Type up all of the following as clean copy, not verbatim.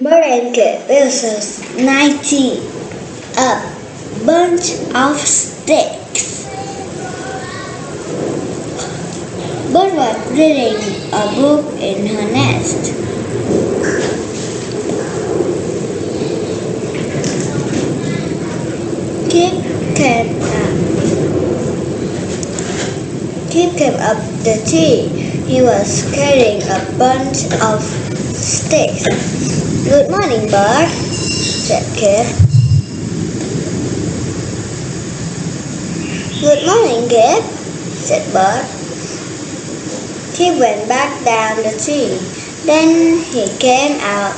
Blanket versus 90. A bunch of sticks. Bird was reading a book in her nest. Kip came up. Kip came up the tree. He was carrying a bunch of sticks. Good morning, Bird, said Kip. Good morning, Kip, said Bird. Kip went back down the tree. Then he came out.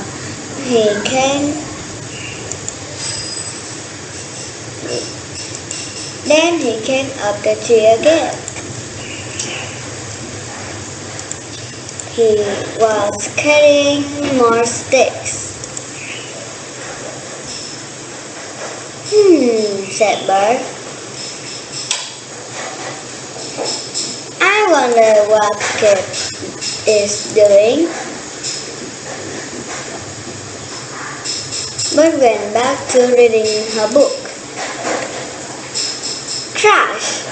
Then he came up the tree again. He was carrying more sticks. Said Bird. I wonder what Kip is doing. Bird went back to reading her book. Crash!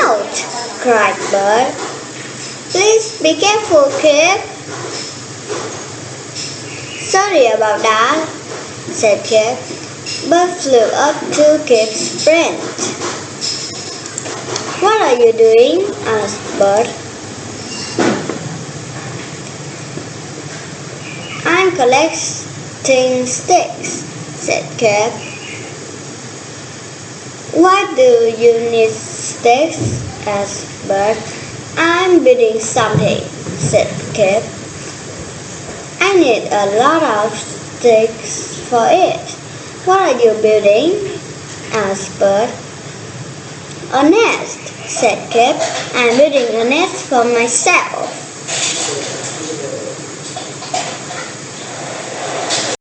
Ouch! Cried Bird. Please be careful, Kip. Sorry about that, said Kip. Bird flew up to Kip's friend. What are you doing? Asked Bird. I'm collecting sticks, said Kip. Why do you need sticks? Asked Bird. I'm building something, said Kip. I need a lot of sticks for it. What are you building? Asked Bird. A nest, said Kip. I'm building a nest for myself.